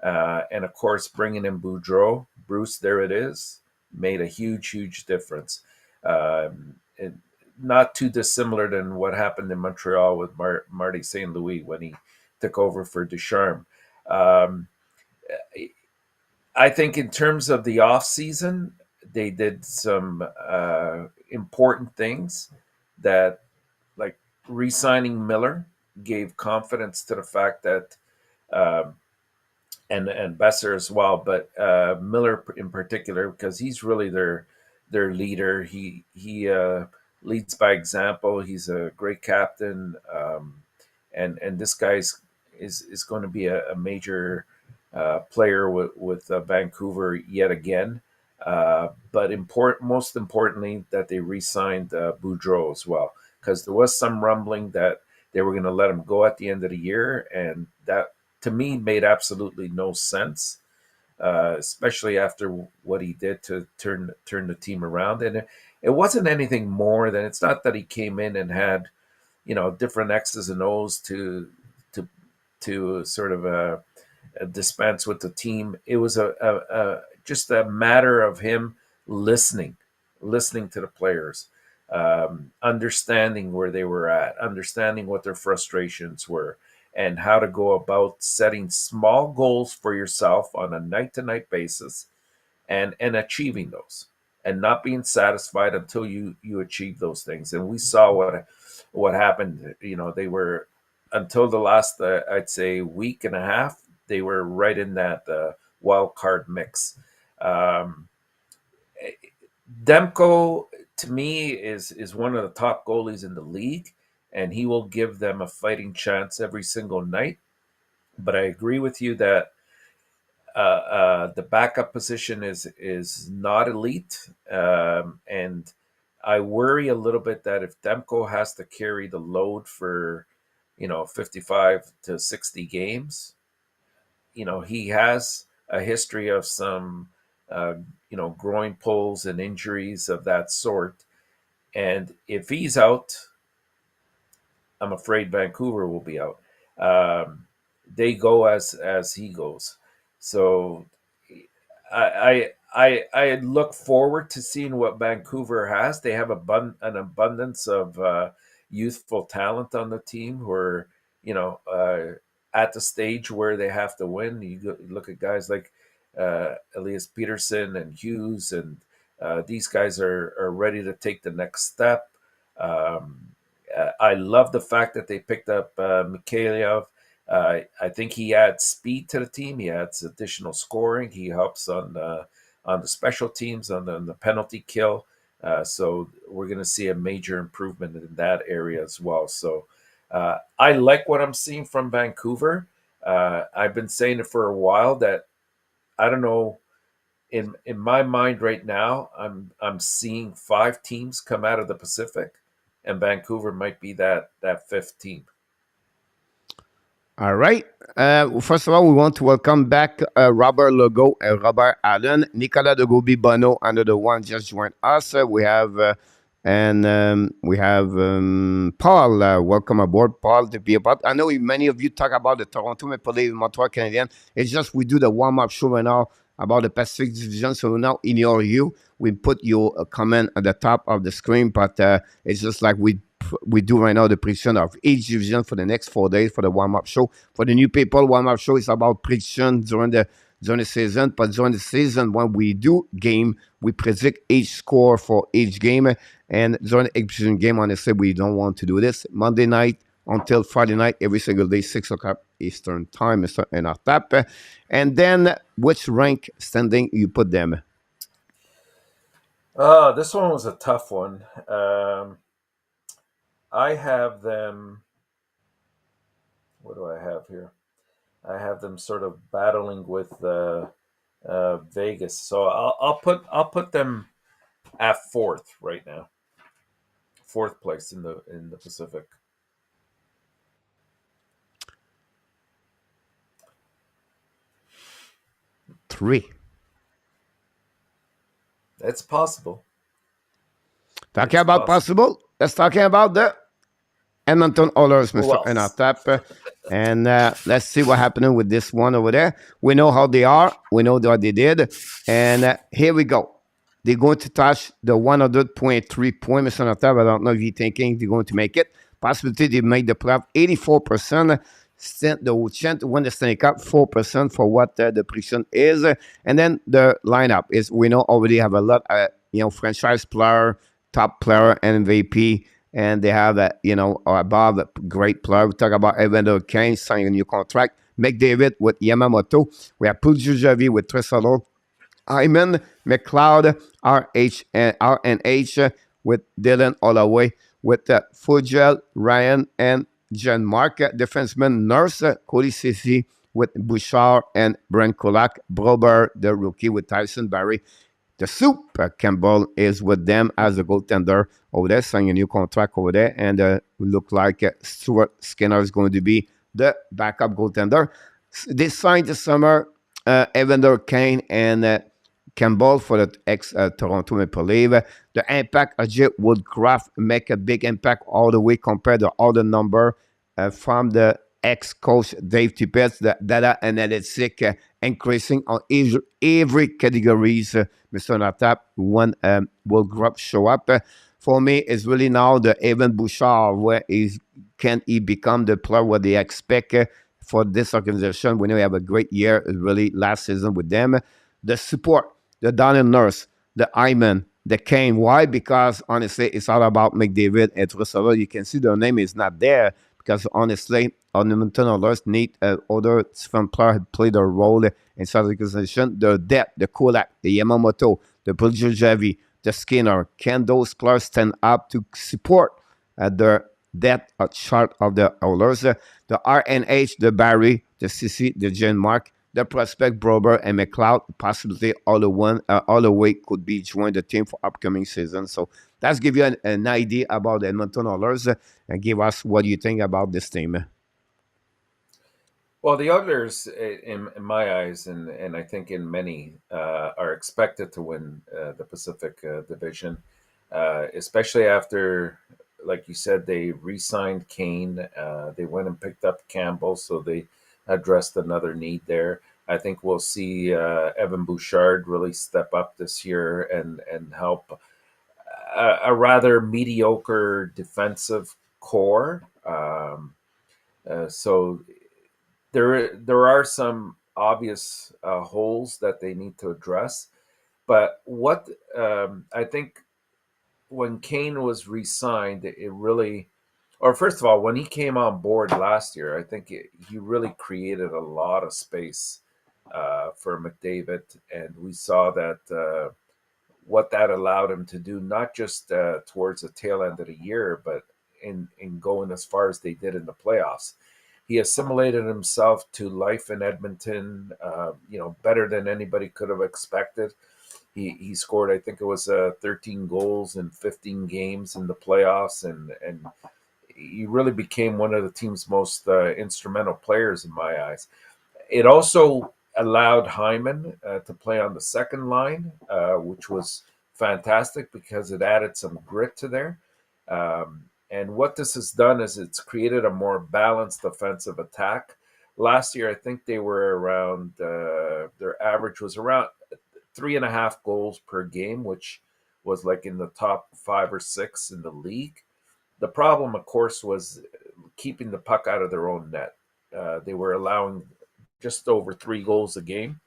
And of course, bringing in Boudreau, Bruce, there it is, made a huge, huge difference. It, not too dissimilar than what happened in Montreal with Marty St. Louis when he took over for Ducharme. Um, I think in terms of the off season, they did some important things that, like re-signing Miller, gave confidence to the fact that, um, and Besser as well, but Miller in particular, because he's really their leader. He leads by example. He's a great captain, and this guy's is going to be a major player with Vancouver yet again. But most importantly, that they re-signed Boudreau as well, because there was some rumbling that they were going to let him go at the end of the year, and that to me made absolutely no sense, especially after what he did to turn the team around. And it wasn't anything more than, it's not that he came in and had different X's and O's to sort of dispense with the team. It was just a matter of him listening to the players, understanding where they were at, understanding what their frustrations were, and how to go about setting small goals for yourself on a night-to-night basis, and achieving those, and not being satisfied until you achieve those things. And we saw what happened. They were, until the last I'd say week and a half, they were right in that wild card mix. Um, Demko, to me, is one of the top goalies in the league, and he will give them a fighting chance every single night. But I agree with you that the backup position is not elite, and I worry a little bit that if Demko has to carry the load for 55 to 60 games, he has a history of some uh, groin pulls and injuries of that sort. And if he's out, I'm afraid Vancouver will be out. Um, they go as he goes. So I look forward to seeing what Vancouver has. They have an abundance of youthful talent on the team who are, at the stage where they have to win. You look at guys like Elias Peterson and Hughes, and these guys are ready to take the next step. Um, I love the fact that they picked up Mikhailov. I think he adds speed to the team. He adds additional scoring. He helps on the special teams, on the penalty kill. So we're going to see a major improvement in that area as well. So I like what I'm seeing from Vancouver. I've been saying it for a while that I don't know. In my mind right now, I'm seeing 5 teams come out of the Pacific, and Vancouver might be that fifth team. All right. First of all, we want to welcome back Robert Legault and Robert Allen. Nicolas de Gobi Bono, another one, just joined us. We have Paul. Welcome aboard, Paul, to be about. I know many of you talk about the Toronto Maple Leafs, Montreal Canadiens. It's just we do the warm-up show right now about the Pacific Division, so now ignore you. We put your comment at the top of the screen, but it's just like we do right now the prediction of each division for the next 4 days for the warm-up show. For the new people, warm-up show is about prediction during the season. But during the season, when we do game, we predict each score for each game. And during the exhibition game, honestly, we don't want to do this. Monday night until Friday night, every single day, 6 o'clock Eastern time in our tap. And then which rank standing you put them? This one was a tough one. I have them. What do I have here? I have them sort of battling with Vegas, so I'll put them at fourth right now. Fourth place in the Pacific. Three. It's possible. Talking about possible, let's talking about the Edmonton Oilers, Mr. UNOTAP. And let's see what happening with this one over there. We know how they are. We know what they did. And here we go. They're going to touch the 100.3 point, Mr. UNOTAP. I don't know if you're thinking they're going to make it. Possibility they make the playoff, 84%. The chance to win the Stanley Cup, 4% for what the prediction is. And then the lineup is, we know already have a lot, franchise player, top player, and MVP. And they have above a great player. We talk about Evander Kane signing a new contract. McDavid with Yamamoto. We have Puljujärvi with Tresolo. Hyman, McLeod, RNH with Dylan Holloway. With Fugel, Ryan, and John Mark. Defenseman Nurse, Cody Ceci with Bouchard and Brent Kulak. Brober, the rookie, with Tyson Barrie. The Soup Campbell is with them as a goaltender over there, signing a new contract over there. And we look like Stuart Skinner is going to be the backup goaltender. They signed this summer Evander Kane and Campbell for the ex-Toronto Maple Leafs. The impact of Ajay Woodcroft make a big impact all the way compared to all the number from the ex-coach Dave Tippett. The data analytics increasing on every categories. Mr. Natap, when Woodcroft show up. For me, it's really now the Evan Bouchard, where can he become the player what they expect for this organization. We know we have a great year, really, last season with them. The support, the Donald Nurse, the Hyman, the Kane. Why? Because honestly, it's all about McDavid and Trussell. You can see their name is not there because honestly, Edmonton Oilers need other different players play their role inside the organization. The depth, the Kulak, the Yamamoto, the Puljujärvi, the Skinner. Can those players stand up to support the depth chart of the Oilers? The RNH, the Barrie, the CC, the Jen Mark, the prospect Brober and McLeod, possibly all the way could be joined the team for upcoming season. So that's give you an idea about the Edmonton Oilers and give us what you think about this team. Well, the Oilers, in my eyes, and I think in many, are expected to win the Pacific Division, especially after, like you said, they re-signed Kane. They went and picked up Campbell, so addressed another need there. I think we'll see Evan Bouchard really step up this year and help a rather mediocre defensive core. So there are some obvious holes that they need to address. But what I think when Kane was re-signed, it really, or first of all, when he came on board last year, I think he really created a lot of space for McDavid, and we saw that what that allowed him to do, not just towards the tail end of the year, but in going as far as they did in the playoffs. He assimilated himself to life in Edmonton, better than anybody could have expected. He scored, I think it was 13 goals in 15 games in the playoffs, and he really became one of the team's most instrumental players in my eyes. It also allowed Hyman to play on the second line, which was fantastic because it added some grit to there. And what this has done is it's created a more balanced offensive attack. Last year, I think they were around, their average was around 3.5 goals per game, which was like in the top 5 or 6 in the league. The problem, of course, was keeping the puck out of their own net. They were allowing just over 3 goals a game.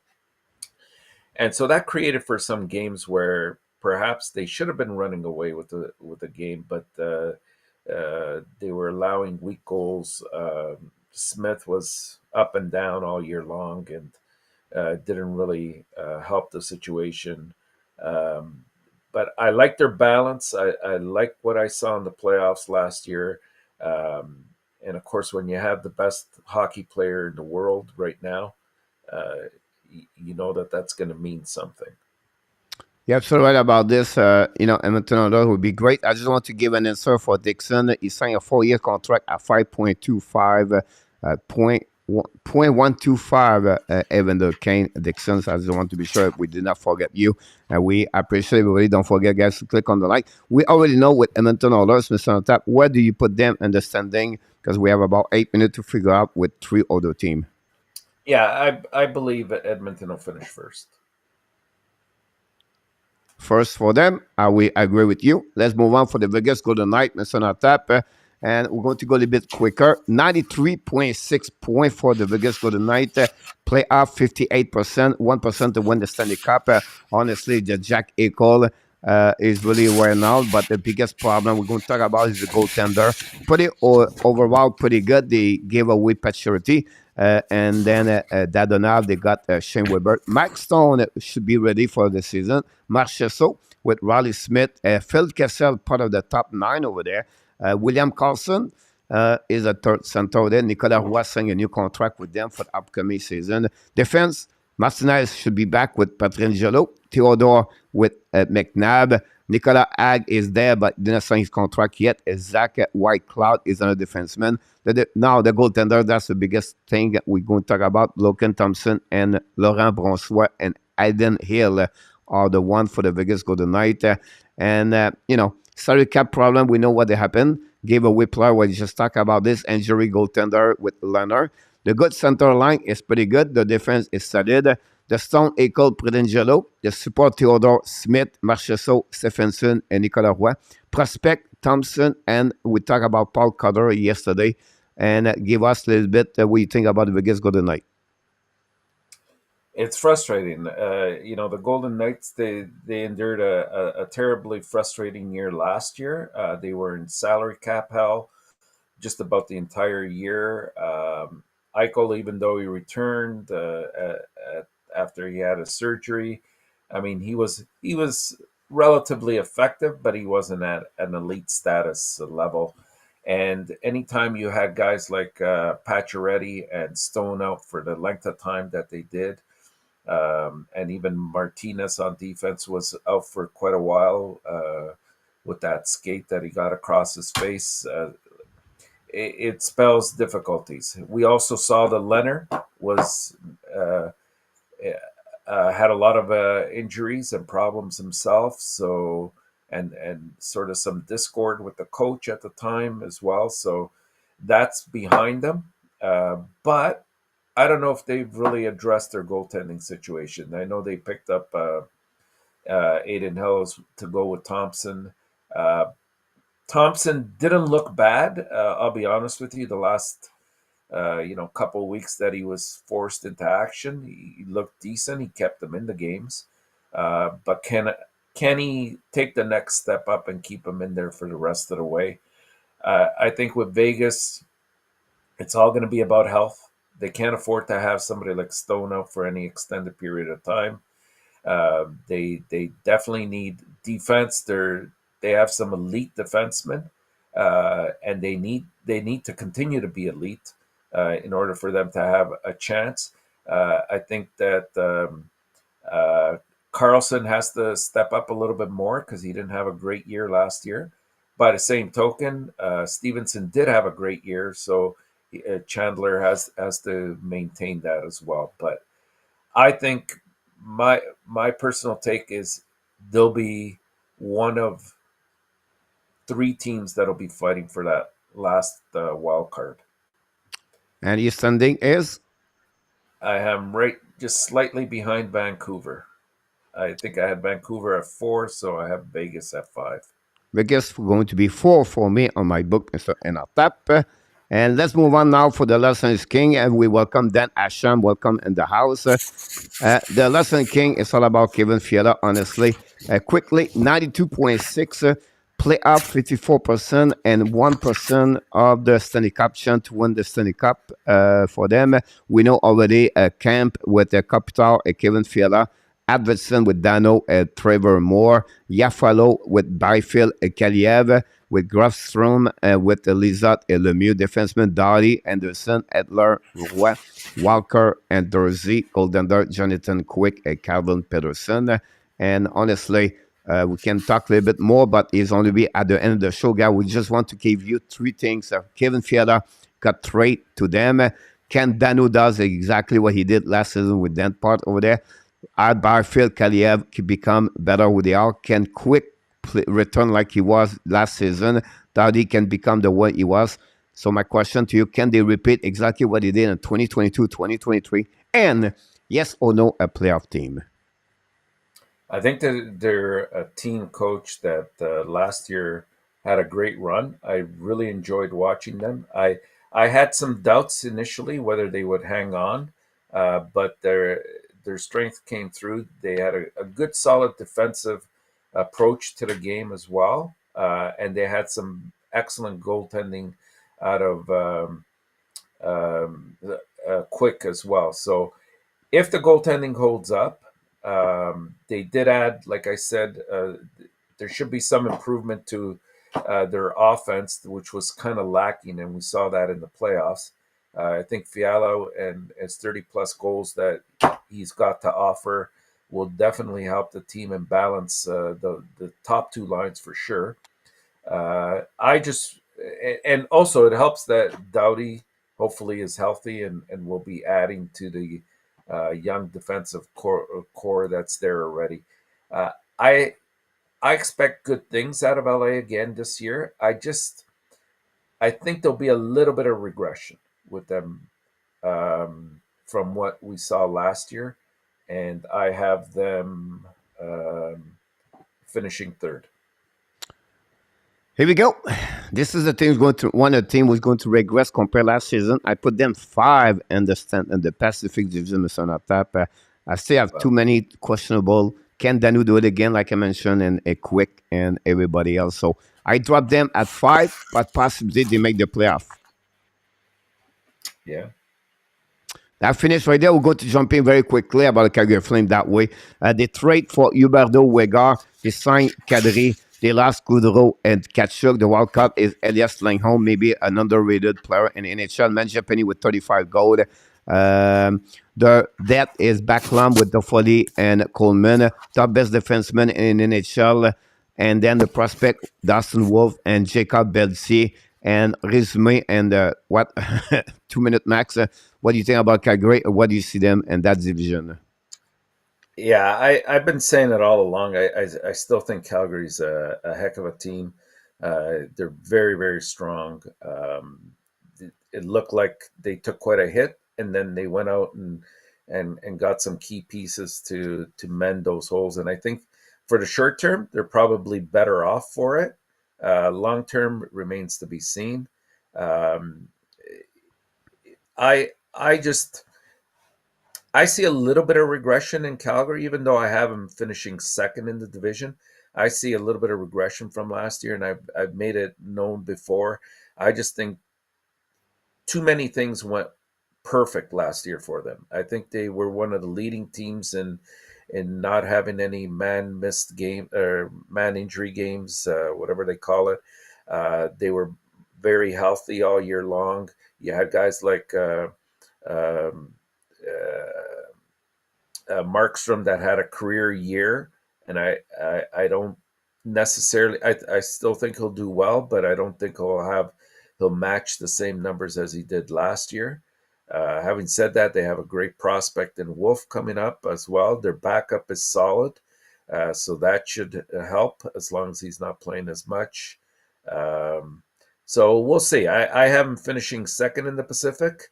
And so that created for some games where perhaps they should have been running away with the game, but they were allowing weak goals. Smith was up and down all year long and didn't really help the situation. But I like their balance. I like what I saw in the playoffs last year. And of course, when you have the best hockey player in the world right now, uh, you know that that's going to mean something. You're absolutely right about this. Edmonton Oilers would be great. I just want to give an answer for Dixon. He signed a 4-year contract at 5.25, point 125, even though Kane Dixon. So I just want to be sure we did not forget you. And we appreciate everybody. Don't forget, guys, to click on the like. We already know with Edmonton Oilers, Mr. Untap, where do you put them in the standing? Because we have about 8 minutes to figure out with 3 other teams. Yeah, I believe that Edmonton will finish first. First for them. We agree with you. Let's move on for the Vegas Golden Knight, Mr. Natap. And we're going to go a little bit quicker. 93.6 points for the Vegas Golden Knight. Playoff 58%, 1% to win the Stanley Cup. Honestly, the Jack Eichel is really wearing out. But the biggest problem we're going to talk about is the goaltender. Pretty overall, pretty good. They gave away Pacioretty. And then Dadonov, they got Shane Weber. Mike Stone should be ready for the season. Marchessault with Riley Smith. Phil Kessel, part of the top 9 over there. William Carlson is a third center there. Nicolas Roy signed a new contract with them for the upcoming season. Defense, Martinez should be back with Patrick Gelot. Theodore with McNabb. Nicolas Ag is there, but didn't sign his contract yet. Zach Whitecloud is another defenseman. Now, the goaltender, that's the biggest thing we're going to talk about. Logan Thompson and Laurent Brossoit and Aiden Hill are the one for the Vegas Golden Knight. Salary cap problem, we know what happened. Gave a player when you just talk about this injury goaltender with Leonard. The good center line is pretty good. The defense is solid. The Stone, Eichel, Predangelo. The support, Theodore, Smith, Marchessault, Stephenson, and Nicolas Roy. Prospect, Thompson, and we talked about Paul Cotter yesterday. And give us a little bit what you think about the Vegas Golden Knight. It's frustrating. The Golden Knights, they endured a terribly frustrating year last year. They were in salary cap hell just about the entire year. Eichel, even though he returned after he had a surgery, I mean, he was relatively effective, but he wasn't at an elite status level. And anytime you had guys like Pacioretty and Stone out for the length of time that they did, and even Martinez on defense was out for quite a while with that skate that he got across his face. It spells difficulties. We also saw that Leonard was had a lot of injuries and problems himself. So and sort of some discord with the coach at the time as well. So that's behind them. But I don't know if they've really addressed their goaltending situation. I know they picked up Aiden Hills to go with Thompson. Uh, Thompson didn't look bad. I'll be honest with you. The last couple of weeks that he was forced into action, he looked decent. He kept them in the games, but can he take the next step up and keep him in there for the rest of the way? I think with Vegas, it's all going to be about health. They can't afford to have somebody like Stone out for any extended period of time. They definitely need defense. They have some elite defensemen, and they need to continue to be elite in order for them to have a chance. I think that uh, Carlson has to step up a little bit more because he didn't have a great year last year. By the same token, Stevenson did have a great year, so Chandler has to maintain that as well. But I think my personal take is they'll be one of three teams that'll be fighting for that last wild card. And your standing is? I am right just slightly behind Vancouver. I think I had Vancouver at 4, so I have Vegas at 5. Vegas going to be 4 for me on my book, Mr. Enotap. And let's move on now for the Lesson King. And we welcome Dan Asham. Welcome in the house. The Lesson King is all about Kevin Fiala, honestly. Quickly, 92.6, playoff 54%, and 1% of the Stanley Cup chance to win the Stanley Cup for them. We know already a camp with Capital, Kevin Fiala, Adverson with Dano, Trevor Moore, Yafalo with Byfield, Kaliev, with Grafstrom, with Lizot et Lemieux, defenseman Doughty, Anderson, Edler, Roy, Walker, and Dorsey, Goldender, Jonathan Quick, and Calvin Peterson. And honestly, we can talk a little bit more, but it's only be at the end of the show, guys. We just want to give you three things. Kevin Fiala got trade to them. Ken Dano does exactly what he did last season with that part over there. Art Barfield, Kaliev can become better with the arc, can quick return like he was last season. Doughty can become the one he was. So my question to you, can they repeat exactly what he did in 2022, 2023? And yes or no, a playoff team? I think that they're a team coach that last year had a great run. I really enjoyed watching them. I had some doubts initially whether they would hang on, but their strength came through. They had a good, solid defensive approach to the game as well, and they had some excellent goaltending out of Quick as well. So if the goaltending holds up, they did add, like I said, there should be some improvement to their offense, which was kind of lacking, and we saw that in the playoffs. I think Fiala and his 30-plus goals that he's got to offer will definitely help the team and balance the top two lines for sure. And also it helps that Doughty hopefully is healthy and will be adding to the young defensive core that's there already. Uh, I I expect good things out of LA again this year. I think there'll be a little bit of regression with them from what we saw last year, and I have them finishing third. Here we go. This is the team going to one of the team was going to regress compared last season. I put them 5 in the Pacific Division, Mr. Tap. I still have too Well, many questionable. Can Danu do it again, like I mentioned, and a quick and everybody else? So I dropped them at 5, but possibly they make the playoff. yeah, That finished right there. We're going to jump in very quickly about the Calgary Flame that way. They trade for Huberto Wegar. They signed Kadri. They lost Goudreau and Kachuk. The wild card is Elias Langholm, maybe an underrated player in the NHL. Manjapani with 35 gold. The that is Backlam with Toffoli and Coleman. Top best defenseman in NHL. And then the prospect, Dustin Wolf and Jacob Belsier and Resume and what 2 minute max. What do you think about Calgary? Or what do you see them in that division? yeah. I've been saying it all along. I still think Calgary's a heck of a team. They're very, very strong. It looked like they took quite a hit and then they went out and got some key pieces to mend those holes. And I think for the short term, they're probably better off for it. Long term remains to be seen. I just I see a little bit of regression in Calgary, even though I have them finishing second in the division. I see a little bit of regression from last year, and I've made it known before. I just think too many things went perfect last year for them. I think they were one of the leading teams in not having any man missed game or man injury games, whatever they call it. They were very healthy all year long. You had guys like um, Markstrom that had a career year, and I don't necessarily. I still think he'll do well, but I don't think he'll match the same numbers as he did last year. Having said that, they have a great prospect in Wolf coming up as well. Their backup is solid, so that should help as long as he's not playing as much. So we'll see. I have him finishing second in the Pacific,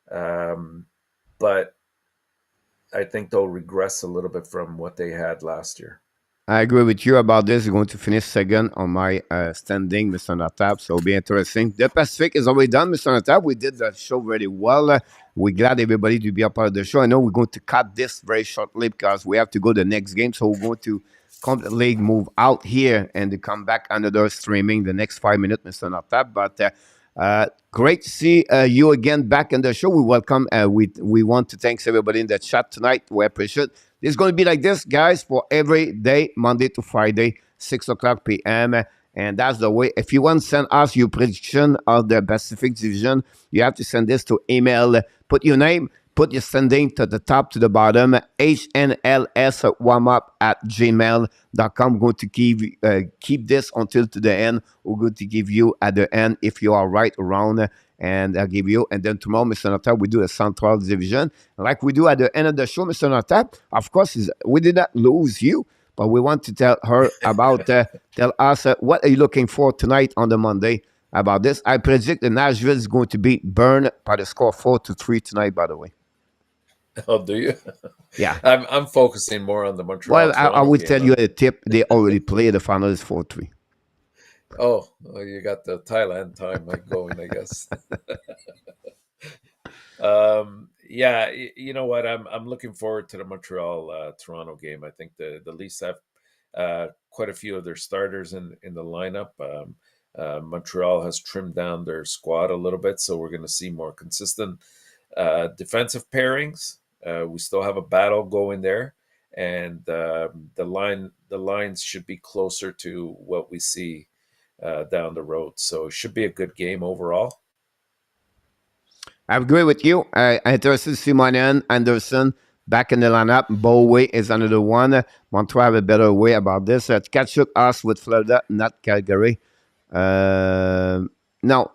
but I think they'll regress a little bit from what they had last year. I agree with you about this. You're going to finish second on my standing, Mr. Untitled, so it'll be interesting. The Pacific is already done, Mr. Untitled. We did the show very well. We're glad everybody to be a part of the show. I know we're going to cut this very shortly because we have to go to the next game, so we're going to completely move out here and to come back another streaming the next 5 minutes, Mr. Untitled. But great to see you again back in the show. We welcome. We want to thank everybody in the chat tonight. We appreciate it. It's going to be like this, guys, for every day, Monday to Friday, 6 o'clock p.m. And that's the way. If you want to send us your prediction of the Pacific Division, you have to send this to email. Put your name, put your sending to the top to the bottom, hnls@warmup@gmail.com. Going to keep this until to the end. We're going to give you at the end if you are right around, and I'll give you. And then tomorrow, Mr. Untitled, we do a Central Division. Like we do at the end of the show, Mr. Untitled. Of course, we did not lose you, but we want to tell her about, tell us what are you looking for tonight on the Monday about this. I predict that Nashville is going to beat Bern by the score 4-3 tonight, by the way. Oh, do you? Yeah. I'm focusing more on the Montreal. Well, I would tell you a tip. They already played the finals 4-3. Oh, well, you got the Thailand time going, I guess. Yeah, you know what? I'm looking forward to the Montreal Toronto game. I think the Leafs have quite a few of their starters in the lineup. Montreal has trimmed down their squad a little bit, so we're going to see more consistent defensive pairings. We still have a battle going there, and the lines should be closer to what we see down the road. So it should be a good game overall. I agree with you. Interested to see Monahan, Anderson back in the lineup. Boleyu is another one. Montreal have a better way about this. Tkachuk us with Florida, not Calgary. No,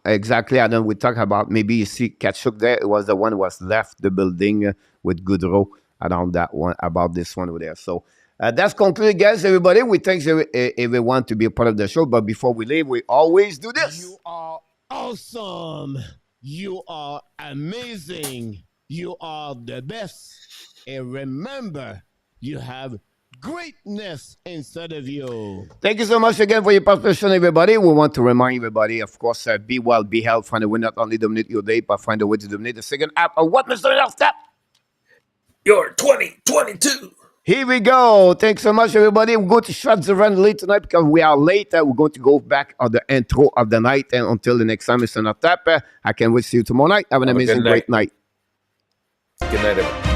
exactly. Adam, we talk about maybe you see Tkachuk there. It was the one who was left the building with Goudreau around that one, about this one over there. So that's concluded, guys, everybody. We thank everyone to be a part of the show. But before we leave, we always do this. You are awesome. You are amazing. You are the best. And remember, you have greatness inside of you. Thank you so much again for your participation, everybody. We want to remind everybody, of course, be well, be healthy. Find a way not only dominate your day, but find a way to dominate the second half of what, Mr. Untitled? Your 2022. Here we go. Thanks so much, everybody. We're going to shut the run late tonight because we are late. We're going to go back on the intro of the night. And until the next time, Mr. Untitled, I can't wait to see you tomorrow night. Have an amazing, great night. Good night, everyone.